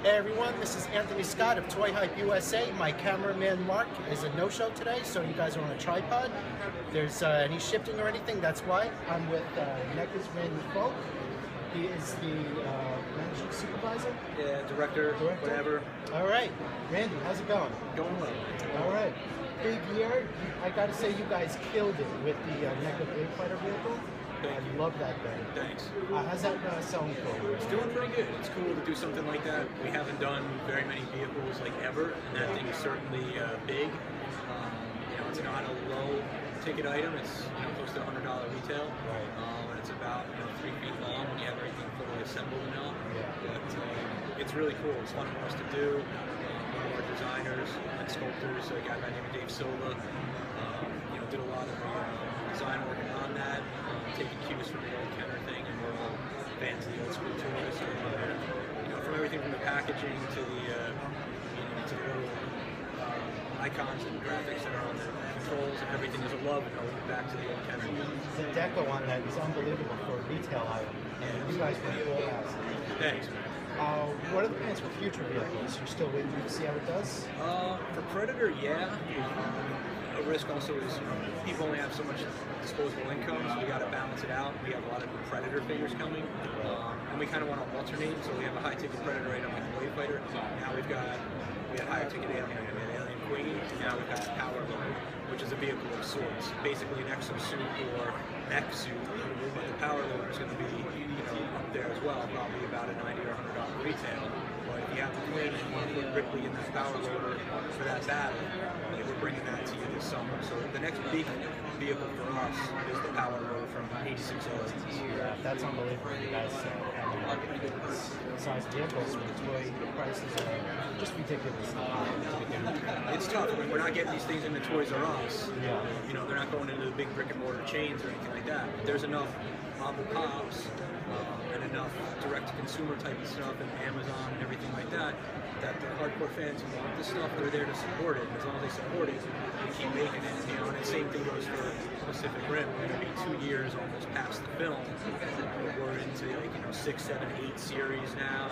Hey everyone, this is Anthony Scott of Toy Hype USA. My cameraman Mark is a no-show today, so you guys are on a tripod. If there's any shifting or anything, that's why. I'm with NECA's Randy Falk. He is the managing supervisor? Yeah, director, whatever. All right. Randy, how's it going? Going well. All right. Big year. I got to say you guys killed it with the NECA Blade Fighter vehicle. I love that thing. Thanks. How's that selling for you? It's doing pretty good. It's cool to do something like that. We haven't done very many vehicles like ever, and that thing is certainly big. It's not a low ticket item. It's close to $100 retail, right. And it's about 3 feet long when you have everything fully assembled now. Yeah. But it's really cool. It's fun for us to do. One of our designers and sculptors, a guy by the name of Dave Silva, did a lot of design work on that, taking cues from the old Kenner thing, and we're all fans of the old school toys. So, from everything from the packaging to the little icons and graphics that are on the controls and everything, there's a love and going back to the old Kenner. The deco on that is unbelievable for a retail item. Yeah. You guys were all out. Thanks, man. What are the plans for future vehicles? You're still waiting to see how it does? For Predator, yeah. A risk also is people only have so much disposable income, so we got to balance it out. We have a lot of new Predator figures coming, and we kind of want to alternate. So we have a high ticket Predator item like the Blade Fighter. Now we had a higher ticket Alien Queen, and now we've got the Power Loader, which is a vehicle of sorts, basically an exosuit or mech suit. But the Power Loader is going to be up there as well, probably about a $90 or $100 retail. But if you have the Queen and you want to put Ripley in that Power Loader for that battle, we're bringing that to you this summer. So the next big vehicle for us is the Power Loader from 86 O's. Yeah, that's unbelievable. You guys size vehicles with toy prices are just ridiculous. It's tough. I mean, we're not getting these things into Toys R Us. Yeah. They're not going into the big brick and mortar chains or anything like that. There's enough mom and pops and enough direct-to-consumer type of stuff and Amazon and everything like that, that the hardcore fans who want this stuff, they're there to support it. And as long as they support it, they keep making it. And the same thing goes for Pacific Rim. We're going to be 2 years almost past the film. We're into 6, 7, 8 series now,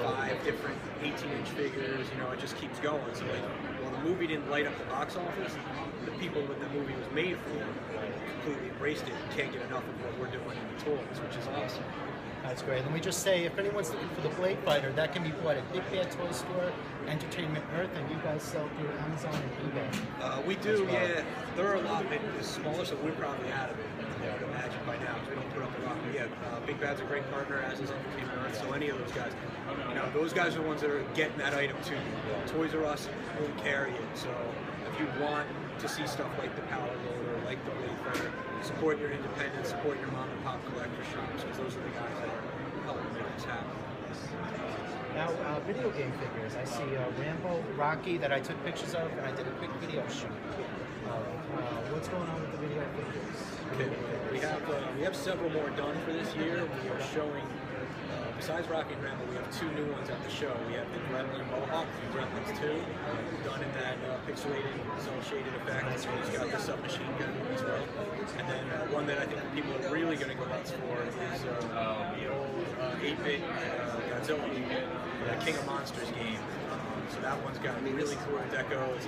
5 different 18-inch figures. It just keeps going. So while the movie didn't light up the box office, the people that the movie was made for completely embraced it and can't get enough of what we're doing in the toys, which is awesome. That's great. And we just say, if anyone's looking for the Blade Fighter, that can be bought at Big Bad Toy Store, Entertainment Earth, and you guys sell through Amazon and eBay. We do, yeah. They're a lot smaller, so we're probably out of it. I would imagine by now, because we don't put up a lot. But yeah, Big Bad's a great partner, as is Entertainment Earth. So any of those guys, those guys are the ones that are getting that item too. Toys R Us won't carry it. So if you want to see stuff like the Power Loader, like the Blade Fighter, support your independents, support your mom and pop collector shops, because those are the guys that are helping make this happen. Now, video game figures. I see Rambo, Rocky that I took pictures of, and I did a quick video shoot. What's going on with the video figures? Okay, we have several more done for this year. We are showing, besides Rocky and Rambo, we have 2 new ones at the show. We have the Gremlin Mohawk from Gremlins 2, done in that pixelated, cel-shaded effect. So he's got the submachine gun as well. And then one that I think people are really going to go nuts for is the old 8-bit Godzilla, the King of Monsters game. So that one's got really cool deco. It's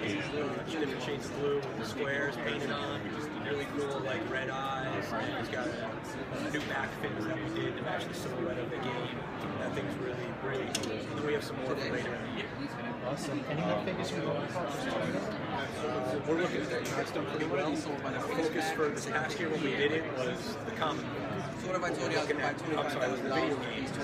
different shades of blue with the squares painted on. Really cool, like red eyes. And it's got a new back fins that we did to match the silhouette of the game. That thing's really great. And then we have some more for later in the year. Awesome. Any more figures from the we're looking at that. It's done pretty well. The focus for this past year when we did it was the comic book. So what if I told you I was going to buy $25,000 it was the video games in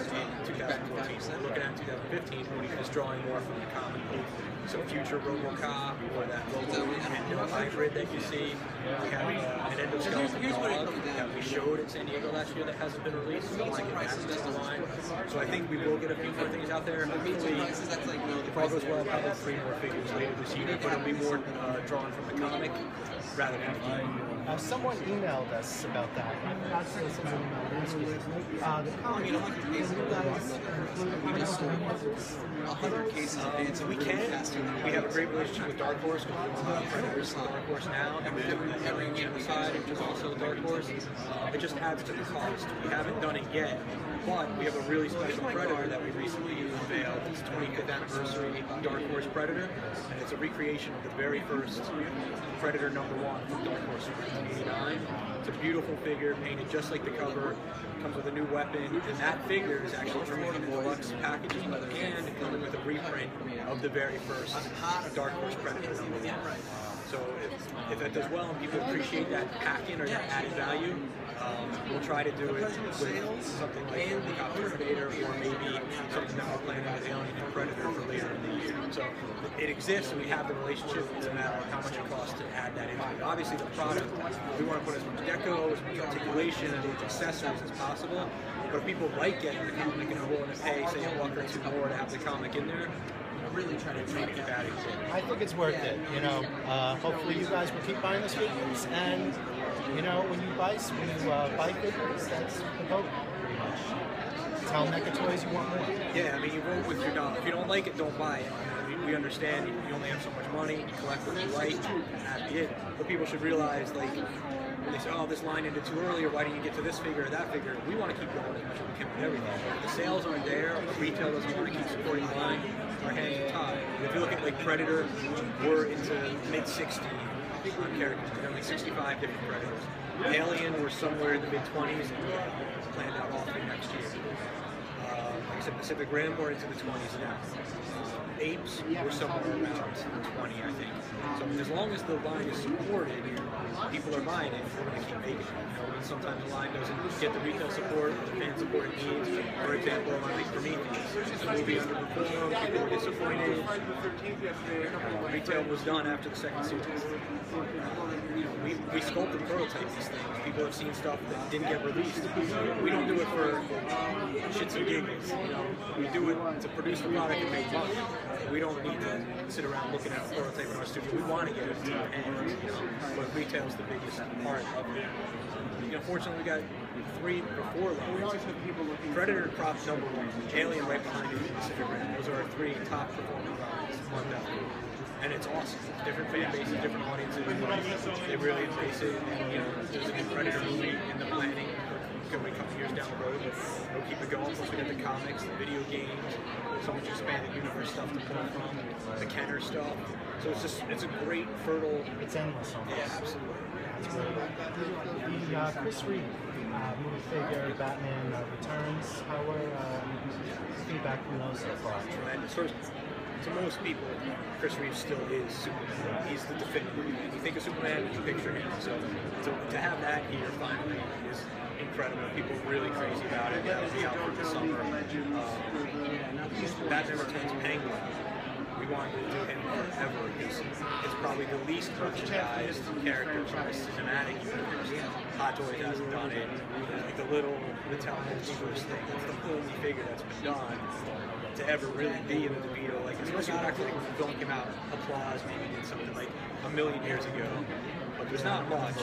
2014. So we're looking at 2015 when we was drawing more from the comic book. So future RoboCop or that Robo hybrid that you see. We have an endoskeleton dog that we showed in San Diego last year that hasn't been released. So like that's the line. So I think we will get a few more things out there. Hopefully, if all goes well, probably 3 more figures later this year. But it'll be more drawn from the comic rather than the game. Someone emailed us about that. I forgot to say something about the comic. We just sold 100 cases of Vans. We can. We have a great relationship with Dark Horse. Predators Dark Horse now, and we're doing every Genocide, which is also Dark Horse. It just adds to the cost. We haven't done it yet, but we have a really special Predator that we recently unveiled its 25th anniversary Dark Horse Predator, and it's a recreation of the very first Predator #1 from Dark Horse in 1989. It's a beautiful figure, painted just like the cover. Comes with a new weapon, and that figure is actually coming in deluxe packaging and coming with a reprint of the very first Dark Horse Predator #1. So if that does well and people appreciate that pack-in or that added value, we'll try to do it with something like the Terminator, or maybe something that we're planning with Alien and Predator for later in the year. So it exists, and we have the relationship. It's a matter of how much it costs to add that into it. Obviously, the product, we want to put as much deco, as much articulation, as much accessories as possible. But if people like getting the comic and are willing to pay, say, $1 or $2 more to have the comic in there, really try to make it bad. I think it's worth it. You know, hopefully you guys will keep buying those figures, and you know, when you buy figures, that's the vote, pretty much. Tell NECA Toys you want more. Yeah, I mean, you vote with your dollar. If you don't like it, don't buy it. We understand you only have so much money. You collect what you like, and that's it. But people should realize, like, when they say, "Oh, this line ended too early," or "Why didn't you get to this figure or that figure?" We want to keep going as much as we can with everything. If the sales aren't there, or the retail doesn't want to keep supporting the line, our hands are tied. If you look at like Predator, we're into mid-60 characters. We've got like 65 different Predators. Alien, we're somewhere in the mid-20s, and we're planned out all through next year. Like I said, Pacific Rim, we're into the 20s now. Apes, we're somewhere around 20, I think. So as long as the line is supported, people are buying it, we're going to keep making it. You know, sometimes the line doesn't get the retail support, or the fan support it needs. For example, a line like Prometheus, the movie underperformed, people were disappointed. Retail was done after the second series. You know, we sculpt and prototype these things. People have seen stuff that didn't get released. We don't do it for shits and giggles. You know, we do it to produce the product and make money. We don't need to sit around looking at a prototype in our studio. We want to get it to our hands, you know, but retail is the biggest part of it. You know, fortunately, we got 3 or 4 lines. Predator props #1, Alien right behind it, Pacific Rim. Those are our 3 top performing lines, month after month. And it's awesome. Different fan bases, different audiences. They really embrace it. And, you know, there's a new Predator movie in the planning. Going a couple years down the road, we'll keep it going. Plus we got the comics, the video games, so much expanded universe stuff to pull from, the Kenner stuff. So it's a great, fertile. It's endless. Almost. Yeah, absolutely. That's great. The Chris Reeve movie figure, Batman Returns. How were feedback from those so far? Tremendous. First, to most people, Chris Reeve still is Superman. He's the definitive. You think of Superman, you picture him. So to have that here finally is incredible. People are really crazy about it. That will be out for the summer. Batman Returns Penguin. We wanted to do him forever because it's probably the least merchandised character from the cinematic universe. Hot Toys hasn't done it. Like the little Mattel multiverse thing. That's the only figure that's been done to ever really be in the DeVito. Like, especially back when the film came out, Applause maybe did something like a million years ago. But there's not much.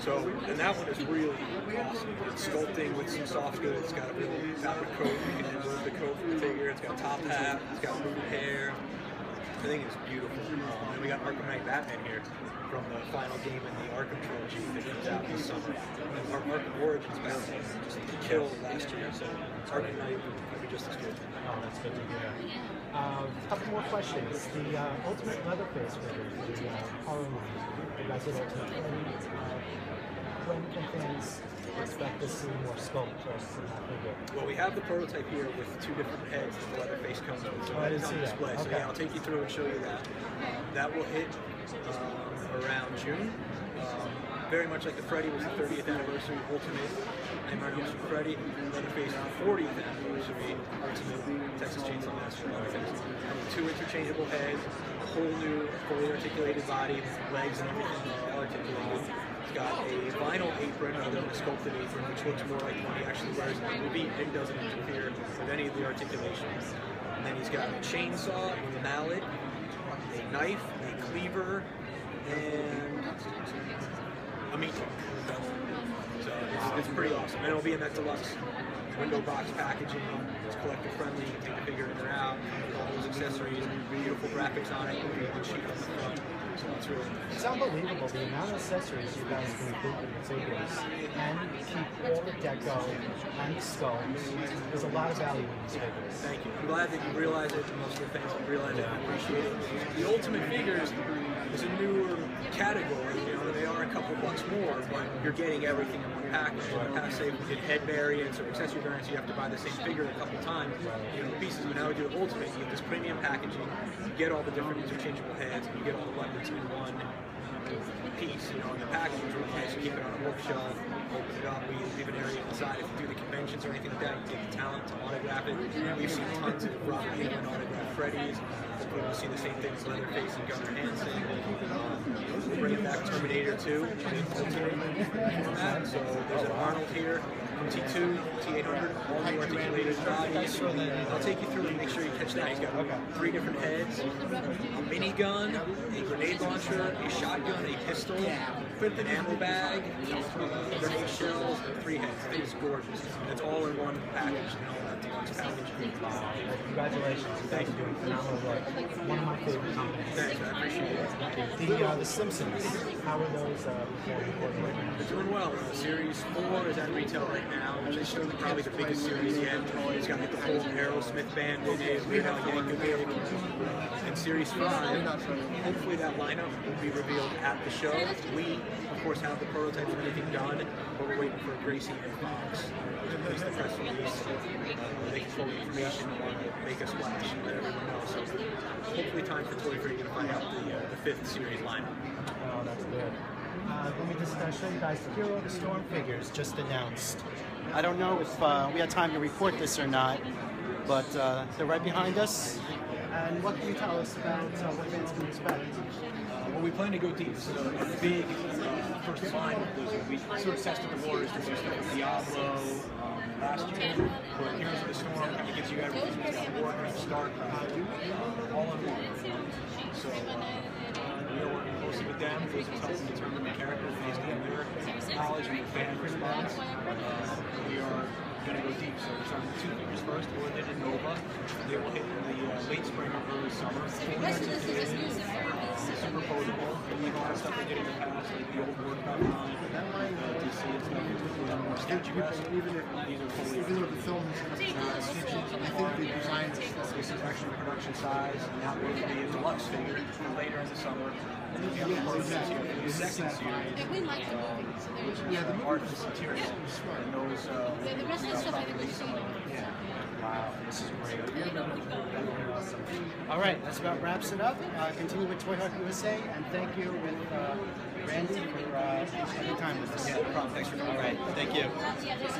So, and that one is really awesome. It's sculpting with some soft goods. It's got a really fabric coat. You can remove the coat from the figure. It's got a top hat. It's got rooted hair. I think it's beautiful. And we got Arkham Knight Batman here from the final game in the Arkham trilogy that comes out this summer. And our Arkham Origins Batman just killed last year. So Arkham Knight will be just as good. Oh, that's good to hear. A couple more questions. The Ultimate Leatherface figure, the horror movie. You guys did Ultimate. When can fans expect to see more sculpt from that figure? Well, we have the prototype here with 2 different heads that the Leatherface comes with, so that is on display. Okay. So yeah, I'll take you through and show you that. That will hit around June. Very much like the Freddy was the 30th anniversary Ultimate Nightmare on Elm Street Freddy. Leatherface 40th anniversary Ultimate Texas Chainsaw Massacre Leatherface. 2 interchangeable heads, a whole new fully articulated body, legs and everything all articulated. It's got a vinyl apron rather than a sculpted apron, which looks more like one he actually wears in the movie and doesn't interfere with any of the articulations. And then he's got a chainsaw, a mallet, a knife, a cleaver, and a meat hook. So it's pretty awesome. And it'll be in that deluxe window box packaging. It's collector friendly. You can take the figure in or out. All those accessories, beautiful graphics on it, one sheet on the front. So it's really nice. It's unbelievable the amount of accessories you guys can include in your figures and keep all the deco and the skulls. There's a lot of value in these figures. Thank you. I'm glad that you realize it, and most of the fans realize it and appreciate it. The Ultimate figures is a newer category. You know, they are a couple bucks more, but you're getting everything in one package. In the past, say we did head variants or accessory variants, you have to buy the same figure a couple times. You know, pieces. But now we do Ultimate. You get this premium packaging. You get all the different interchangeable heads, and you get all the weapons in one piece. You know, and the packaging is really nice. You keep it on a bookshelf, open it up. We leave an area inside. If you do the conventions or anything like that, you get the talent to autograph it. We've seen tons of Robert Halen autograph Freddy's. Hopefully we'll see the same thing as Leatherface and Gunnar Hansen. We're bringing back Terminator 2. So there's an Arnold here from T2, T800, all new articulated bodies. I'll take you through and make sure you catch that. He's got 3 different heads, a minigun, a grenade launcher, a shotgun, a pistol, an ammo bag, grenade shells, and 3 heads. I think it's gorgeous. That's all in one package, and all that deluxe package. Congratulations. Thank you. Doing phenomenal work. One of my favorite companies. Thanks, I appreciate it. The Simpsons, how are those performing right now? They're doing well. Series 4 is at retail right now, which is probably the biggest series yet. It's got like the whole Aerosmith band in it, Weird Al Yankovic. And Series 5, hopefully that lineup will be revealed at the show. We, of course, have the prototypes and everything done, but we're waiting for Gracie and Fox to release the press release. They can pull the information and want to make a splash and let everyone know. So hopefully time for Toy Free to find out the 5th series lineup. Oh, that's good. Let me just show you guys the Hero of the Storm figures just announced. I don't know if we had time to report this or not, but they're right behind us. And what can you tell us about what fans can expect? Well, we plan to go deep. So our big first line, we sort of tested the waters to do stuff with Diablo last year. But Heroes of the Storm kind of gives you everything. It's got Warcraft, StarCraft, all in one. So we are working closely with them. Those are helping determine the character based on their knowledge and their fan response. We are going to go deep. So we're starting with 2 figures first, Orchid and Nova. They will hit in the late spring or early summer. Super posable. We have a lot of stuff they did in the past, like the old Warcraft line, DC and stuff. More statuesque. Even though the film is I think the design this is actually production size, and that will be a deluxe figure later in the summer. And then we have the prototypes here for the second series. We like the movie, so there's The art is material, and those the rest of the stuff I think we've seen. Wow, this is great. Awesome. All right, that's about wraps it up. Continue with Toy Hawk USA, and thank you with Randy for spending time with us. Yeah, no problem. Thanks for coming. All right, thank you. Yeah, there's